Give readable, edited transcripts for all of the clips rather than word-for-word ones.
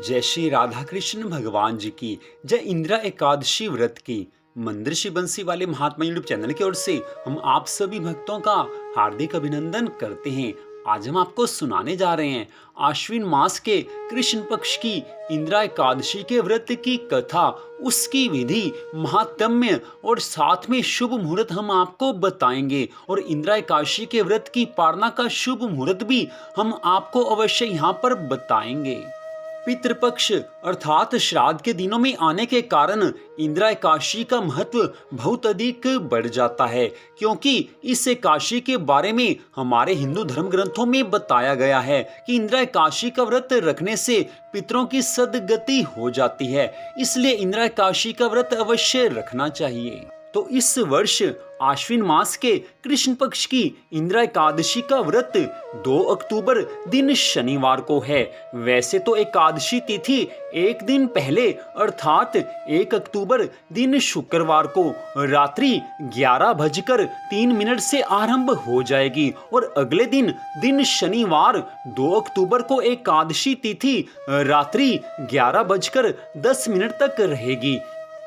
जय श्री राधा कृष्ण भगवान जी की जय। इंदिरा एकादशी व्रत की मंदिर श्री बंसी वाले महात्मा यूट्यूब चैनल की ओर से हम आप सभी भक्तों का हार्दिक अभिनंदन करते हैं। आज हम आपको सुनाने जा रहे हैं आश्विन मास के कृष्ण पक्ष की इंदिरा एकादशी के व्रत की कथा, उसकी विधि, महात्म्य और साथ में शुभ मुहूर्त हम आपको बताएंगे। और इंदिरा एकादशी के व्रत की पारणा का शुभ मुहूर्त भी हम आपको अवश्य यहाँ पर बताएंगे। पितृपक्ष अर्थात श्राद्ध के दिनों में आने के कारण इंदिरा एकादशी का महत्व बहुत अधिक बढ़ जाता है, क्योंकि इस एकादशी के बारे में हमारे हिंदू धर्म ग्रंथों में बताया गया है कि इंदिरा एकादशी का व्रत रखने से पितरों की सद्गति हो जाती है। इसलिए इंदिरा एकादशी का व्रत अवश्य रखना चाहिए। तो इस वर्ष आश्विन मास के कृष्ण पक्ष की इंदिरा एकादशी का व्रत 2 अक्टूबर दिन शनिवार को है। वैसे तो एकादशी तिथि एक दिन पहले अर्थात 1 अक्टूबर दिन शुक्रवार को रात्रि 11:03 से आरंभ हो जाएगी और अगले दिन शनिवार 2 अक्टूबर को एकादशी तिथि रात्रि 11:10 तक रहेगी।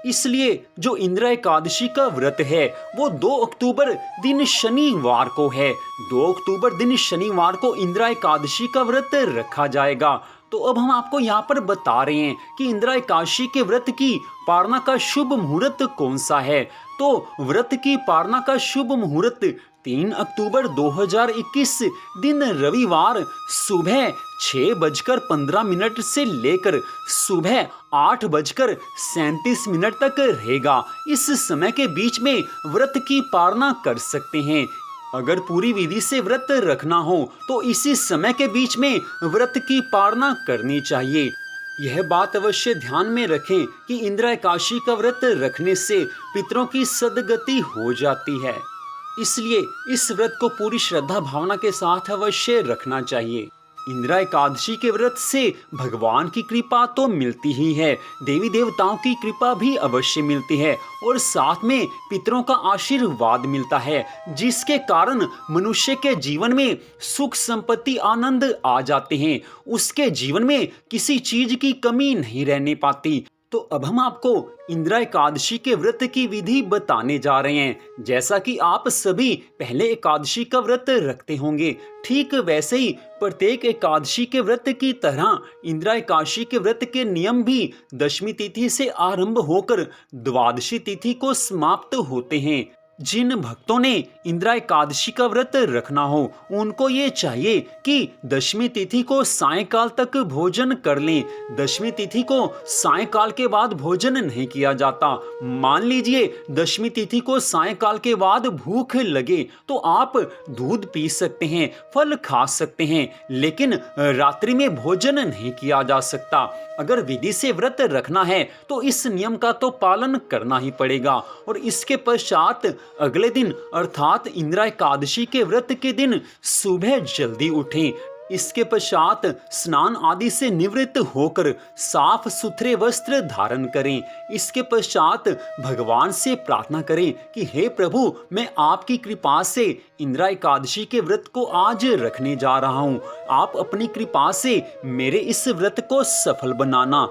इसलिए जो इंदिरा एकादशी का व्रत है वो 2 अक्टूबर दिन शनिवार को है। 2 अक्टूबर दिन शनिवार को इंदिरा एकादशी का व्रत रखा जाएगा। तो अब हम आपको यहाँ पर बता रहे हैं कि इंदिरा एकादशी के व्रत की पारणा का शुभ मुहूर्त कौन सा है। तो व्रत की पारणा का शुभ मुहूर्त 3 अक्टूबर 2021 दिन रविवार सुबह 6:15 से लेकर सुबह 8:37 तक रहेगा। इस समय के बीच में व्रत की पारणा कर सकते हैं। अगर पूरी विधि से व्रत रखना हो तो इसी समय के बीच में व्रत की पारणा करनी चाहिए। यह बात अवश्य ध्यान में रखें कि इंदिरा एकादशी का व्रत रखने से पितरों की सद्गति हो जाती है। इसलिए इस व्रत को पूरी श्रद्धा भावना के साथ अवश्य रखना चाहिए। इंदिरा एकादशी के व्रत से भगवान की कृपा तो मिलती ही है, देवी देवताओं की कृपा भी अवश्य मिलती है और साथ में पितरों का आशीर्वाद मिलता है, जिसके कारण मनुष्य के जीवन में सुख संपत्ति आनंद आ जाते हैं। उसके जीवन में किसी चीज की कमी नहीं रहने पाती। तो अब हम आपको इंदिरा एकादशी के व्रत की विधि बताने जा रहे हैं। जैसा कि आप सभी पहले एकादशी का व्रत रखते होंगे, ठीक वैसे ही प्रत्येक एकादशी के व्रत की तरह इंदिरा एकादशी के व्रत के नियम भी दशमी तिथि से आरंभ होकर द्वादशी तिथि को समाप्त होते हैं। जिन भक्तों ने इंदिरा एकादशी का व्रत रखना हो उनको ये चाहिए कि दशमी तिथि को सायंकाल तक भोजन कर लें। दशमी तिथि को सायंकाल के बाद भोजन नहीं किया जाता। मान लीजिए दशमी तिथि को सायंकाल के बाद भूख लगे तो आप दूध पी सकते हैं, फल खा सकते हैं, लेकिन रात्रि में भोजन नहीं किया जा सकता। अगर विधि से व्रत रखना है तो इस नियम का तो पालन करना ही पड़ेगा। और इसके पश्चात अगले दिन अर्थात इंदिरा एकादशी के व्रत के दिन सुबह जल्दी उठें। इसके पश्चात स्नान आदि से निवृत्त होकर साफ सुथरे वस्त्र धारण करें। इसके पश्चात भगवान से प्रार्थना करें कि हे प्रभु, मैं आपकी कृपा से इंदिरा एकादशी के व्रत को आज रखने जा रहा हूँ। आप अपनी कृपा से मेरे इस व्रत को सफल बनाना।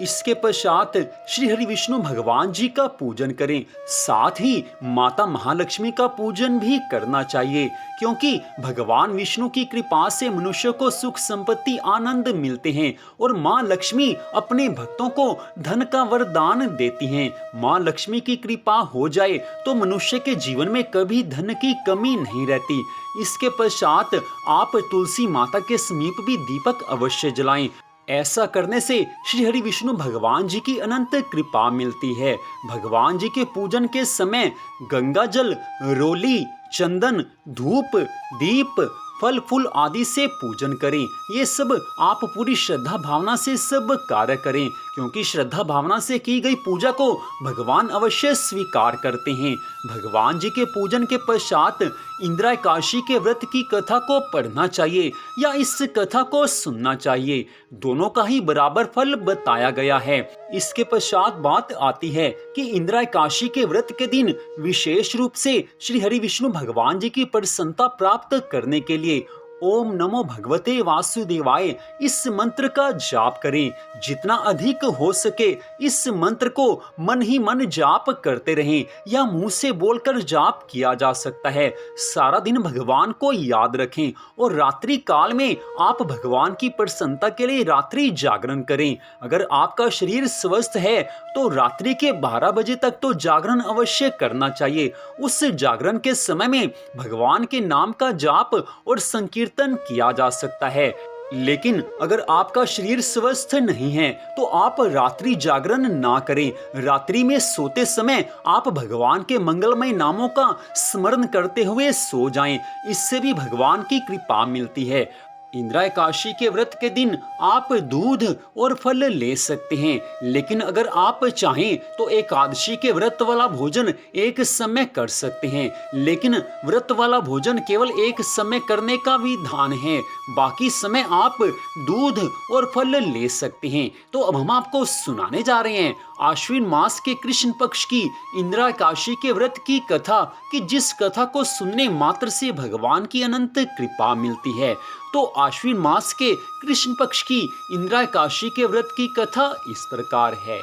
इसके पश्चात श्री हरि विष्णु भगवान जी का पूजन करें। साथ ही माता महालक्ष्मी का पूजन भी करना चाहिए, क्योंकि भगवान विष्णु की कृपा से मनुष्य को सुख संपत्ति आनंद मिलते हैं और माँ लक्ष्मी अपने भक्तों को धन का वरदान देती हैं। माँ लक्ष्मी की कृपा हो जाए तो मनुष्य के जीवन में कभी धन की कमी नहीं रहती। इसके पश्चात आप तुलसी माता के समीप भी दीपक अवश्य जलाएं। ऐसा करने से श्री हरि विष्णु भगवान जी की अनंत कृपा मिलती है। भगवान जी के पूजन के समय गंगा जल, रोली, चंदन, धूप, दीप, फल फूल आदि से पूजन करें। ये सब आप पूरी श्रद्धा भावना से सब कार्य करें, क्योंकि श्रद्धा भावना से की गई पूजा को भगवान अवश्य स्वीकार करते हैं। भगवान जी के पूजन के पश्चात इंदिरा एकादशी के व्रत की कथा को पढ़ना चाहिए या इस कथा को सुनना चाहिए। दोनों का ही बराबर फल बताया गया है। इसके पश्चात बात आती है कि इंदिरा एकादशी के व्रत के दिन विशेष रूप से श्री हरि विष्णु भगवान जी की प्रसन्नता प्राप्त करने के लिए ओम नमो भगवते वासुदेवाय इस मंत्र का जाप करें। जितना अधिक हो सके इस मंत्र को मन ही मन जाप करते रहें या मुंह से बोलकर जाप किया जा सकता है। सारा दिन भगवान को याद रखें और रात्रि काल में आप भगवान की प्रसन्नता के लिए रात्रि जागरण करें। अगर आपका शरीर स्वस्थ है तो रात्रि के 12 बजे तक तो जागरण अवश्य करना चाहिए। उस जागरण के समय में भगवान के नाम का जाप और संकीर्तन किया जा सकता है। लेकिन अगर आपका शरीर स्वस्थ नहीं है तो आप रात्रि जागरण ना करें। रात्रि में सोते समय आप भगवान के मंगलमय नामों का स्मरण करते हुए सो जाएं। इससे भी भगवान की कृपा मिलती है। इंदिरा एकादशी के व्रत के दिन आप दूध और फल ले सकते हैं, लेकिन अगर आप चाहें तो एकादशी के व्रत वाला भोजन एक समय कर सकते हैं। लेकिन व्रत वाला भोजन केवल एक समय करने का विधान है, बाकी समय आप दूध और फल ले सकते हैं। तो अब हम आपको सुनाने जा रहे हैं आश्विन मास के कृष्ण पक्ष की इंदिरा एकादशी के व्रत की कथा, कि जिस कथा को सुनने मात्र से भगवान की अनंत कृपा मिलती है। तो आश्विन मास के कृष्ण पक्ष की इंदिरा एकादशी के व्रत की कथा इस प्रकार है।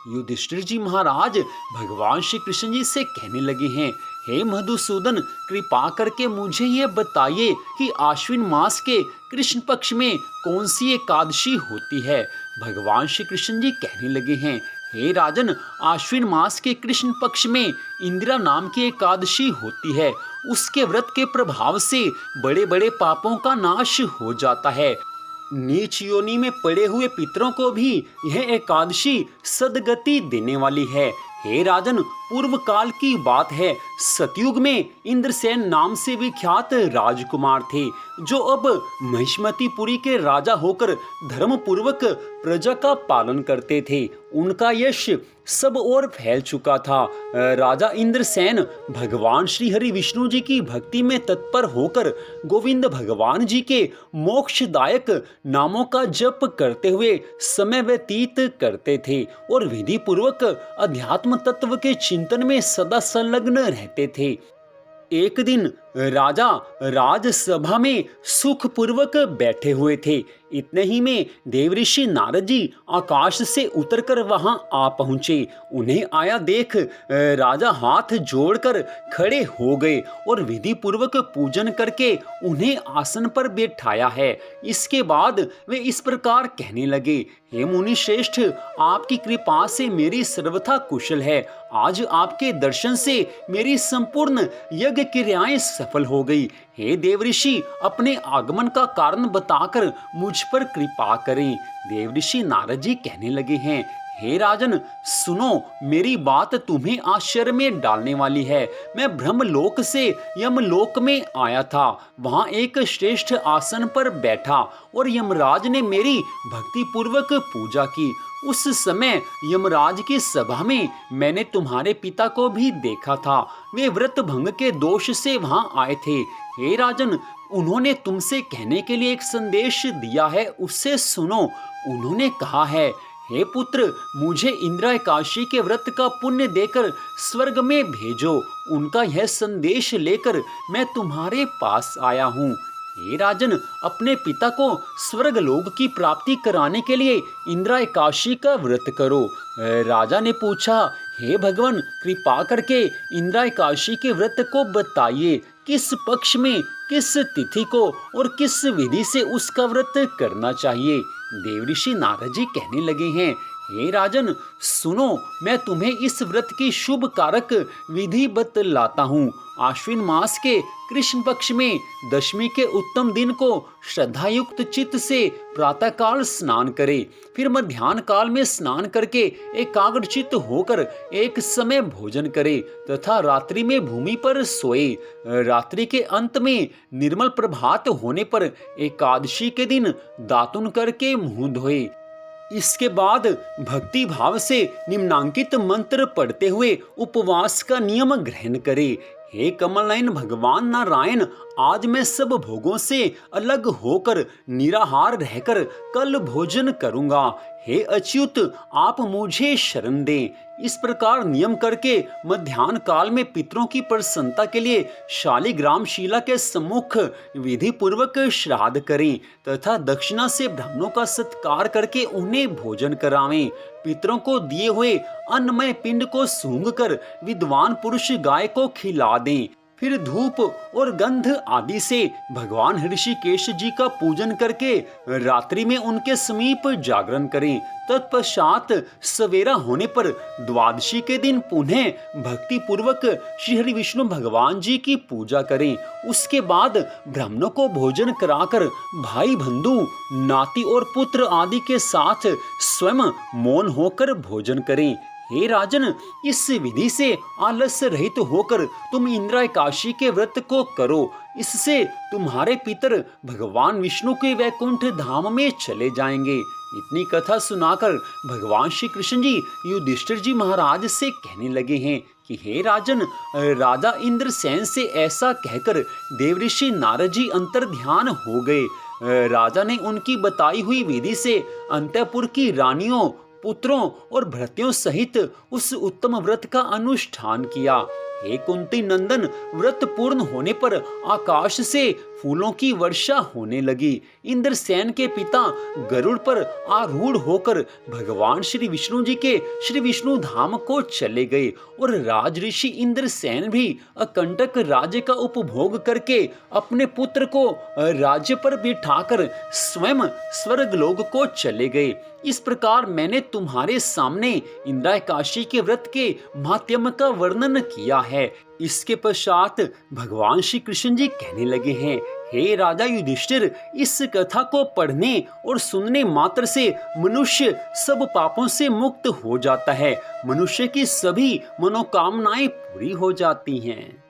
युधिष्ठिर जी महाराज भगवान श्री कृष्ण जी से कहने लगे हैं, हे मधुसूदन, कृपा करके मुझे ये बताइए कि आश्विन मास के कृष्ण पक्ष में कौन सी एकादशी होती है। भगवान श्री कृष्ण जी कहने लगे हैं, हे राजन, आश्विन मास के कृष्ण पक्ष में इंदिरा नाम की एकादशी होती है। उसके व्रत के प्रभाव से बड़े बड़े पापों का नाश हो जाता है। नीच योनि में पड़े हुए पितरों को भी यह एकादशी सदगति देने वाली है। हे राजन, पूर्व काल की बात है, सतयुग में इंद्रसेन नाम से विख्यात राजकुमार थे, जो अब महिष्मतीपुरी के राजा होकर धर्म पूर्वक प्रजा का पालन करते थे। उनका यश सब ओर फैल चुका था। राजा इंद्रसेन भगवान श्री हरि विष्णु जी की भक्ति में तत्पर होकर गोविंद भगवान जी के मोक्षदायक नामों का जप करते हुए समय व्यतीत करते थे और विधि पूर्वक अध्यात्म तत्व के चिंतन में सदा संलग्न रहते थे। एक दिन राजा राजसभा में सुखपूर्वक बैठे हुए थे। इतने ही में देवऋषि नारद जी आकाश से उतरकर वहां आ पहुंचे। उन्हें आया देख राजा हाथ जोड़कर खड़े हो गए और विधि पूर्वक पूजन करके उन्हें आसन पर बैठाया है। इसके बाद वे इस प्रकार कहने लगे, हे मुनि श्रेष्ठ, आपकी कृपा से मेरी सर्वथा कुशल है। आज आपके दर्शन से मेरी संपूर्ण यज्ञ क्रियाएं सफल हो गई। हे देवऋषि, अपने आगमन का कारण बताकर मुझ पर कृपा करें। देवऋषि नारद जी कहने लगे हैं, हे राजन, सुनो, मेरी बात तुम्हें आश्चर्य में डालने वाली है। मैं ब्रह्मलोक से यमलोक में आया था। वहां एक श्रेष्ठ आसन पर बैठा और यमराज ने मेरी भक्ति पूर्वक पूजा की। उस समय यमराज की सभा में मैंने तुम्हारे पिता को भी देखा था। वे व्रत भंग के दोष से वहां आए थे। हे राजन, उन्होंने तुमसे कहने के लिए एक संदेश दिया है, उससे सुनो। उन्होंने कहा है, हे पुत्र, मुझे इंदिरा एकादशी के व्रत का पुण्य देकर स्वर्ग में भेजो। उनका यह संदेश लेकर मैं तुम्हारे पास आया हूँ। हे राजन, अपने पिता को स्वर्ग लोक की प्राप्ति कराने के लिए इंदिरा एकादशी का व्रत करो। राजा ने पूछा, हे भगवान, कृपा करके इंदिरा एकादशी के व्रत को बताइए। किस पक्ष में, किस तिथि को और किस विधि से उसका व्रत करना चाहिए। देवऋषि नारद जी कहने लगे हैं, हे राजन, सुनो, मैं तुम्हें इस व्रत की शुभ कारक विधि बतलाता हूँ। आश्विन मास के कृष्ण पक्ष में दशमी के उत्तम दिन को श्रद्धायुक्त चित्त से प्रातःकाल स्नान करे। फिर मध्याह्न काल में स्नान करके एकाग्र चित्त होकर एक समय भोजन करे तथा रात्रि में भूमि पर सोए। रात्रि के अंत में निर्मल प्रभात होने पर एकादशी के दिन दातुन करके मुंह धोए। इसके बाद भक्ति भाव से निम्नांकित मंत्र पढ़ते हुए उपवास का नियम ग्रहण करे। हे कमल नयन भगवान नारायण, आज मैं सब भोगों से अलग होकर निराहार रहकर कल भोजन करूंगा। हे अच्युत, आप मुझे शरण दें। इस प्रकार नियम करके मध्याह्न काल में पितरों की प्रसन्नता के लिए शालिग्राम शिला के सम्मुख विधि पूर्वक श्राद्ध करें तथा दक्षिणा से ब्राह्मणों का सत्कार करके उन्हें भोजन करावें। पितरों को दिए हुए अन्नमय पिंड को सूंघकर विद्वान पुरुष गाय को खिला दें। फिर धूप और गंध आदि से भगवान ऋषिकेश जी का पूजन करके रात्रि में उनके समीप जागरण करें। तत्पश्चात सवेरा होने पर द्वादशी के दिन पुनः भक्ति पूर्वक श्री हरि विष्णु भगवान जी की पूजा करें। उसके बाद ब्राह्मणों को भोजन कराकर भाई बंधु नाती और पुत्र आदि के साथ स्वयं मौन होकर भोजन करें। हे राजन, इस विधि से आलस्य रहित होकर तुम इंद्र एकादशी के व्रत को करो। इससे तुम्हारे पितर भगवान विष्णु के वैकुंठ धाम में चले जाएंगे। इतनी कथा सुनाकर भगवान श्री कृष्ण जी युधिष्ठिर जी महाराज से कहने लगे हैं कि हे राजन, राजा इंद्रसेन से ऐसा कहकर देवऋषि नारद जी अंतर ध्यान हो गए। राजा ने उनकी बताई हुई विधि से अंतःपुर की रानियों, पुत्रों और भृत्यों सहित उस उत्तम व्रत का अनुष्ठान किया। हे कुंती नंदन, व्रत पूर्ण होने पर आकाश से फूलों की वर्षा होने लगी। इंद्रसेन के पिता गरुड़ पर आरूढ़ होकर भगवान श्री विष्णु जी के श्री विष्णु धाम को चले गए और राजऋषि इंद्रसेन भी अकंटक राज्य का उपभोग करके अपने पुत्र को राज्य पर बिठाकर स्वयं स्वर्गलोक को चले गए। इस प्रकार मैंने तुम्हारे सामने इंद्र एकादशी के व्रत के माध्यम का वर्णन किया है। इसके पश्चात भगवान श्री कृष्ण जी कहने लगे हैं, हे राजा युधिष्ठिर, इस कथा को पढ़ने और सुनने मात्र से मनुष्य सब पापों से मुक्त हो जाता है। मनुष्य की सभी मनोकामनाएं पूरी हो जाती हैं।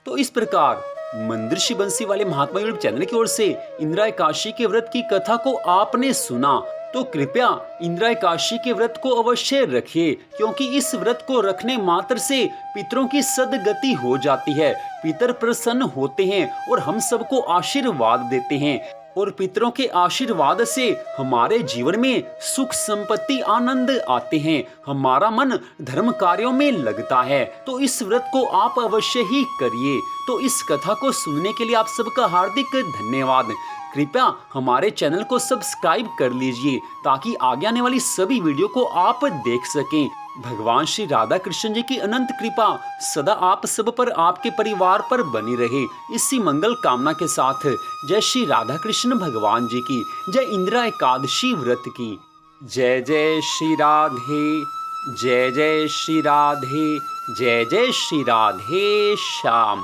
तो इस प्रकार मंदिर बंसी वाले महात्मा यूट्यूब चैनल की ओर से इंद्र एकादशी के व्रत की कथा को आपने सुना, तो कृपया इंद्र एकादशी के व्रत को अवश्य रखिए, क्योंकि इस व्रत को रखने मात्र से पितरों की सद्गति हो जाती है। पितर प्रसन्न होते हैं और हम सबको आशीर्वाद देते हैं और पितरों के आशीर्वाद से हमारे जीवन में सुख संपत्ति आनंद आते हैं। हमारा मन धर्म कार्यों में लगता है। तो इस व्रत को आप अवश्य ही करिए। तो इस कथा को सुनने के लिए आप सबका हार्दिक धन्यवाद। कृपया हमारे चैनल को सब्सक्राइब कर लीजिए ताकि आगे आने वाली सभी वीडियो को आप देख सकें। भगवान श्री राधा कृष्ण जी की अनंत कृपा सदा आप सब पर, आपके परिवार पर बनी रहे। इसी मंगल कामना के साथ जय श्री राधा कृष्ण भगवान जी की जय। इंद्र एकादशी व्रत की जय। जय श्री राधे, जय जय श्री राधे, जय जय श्री राधे श्याम।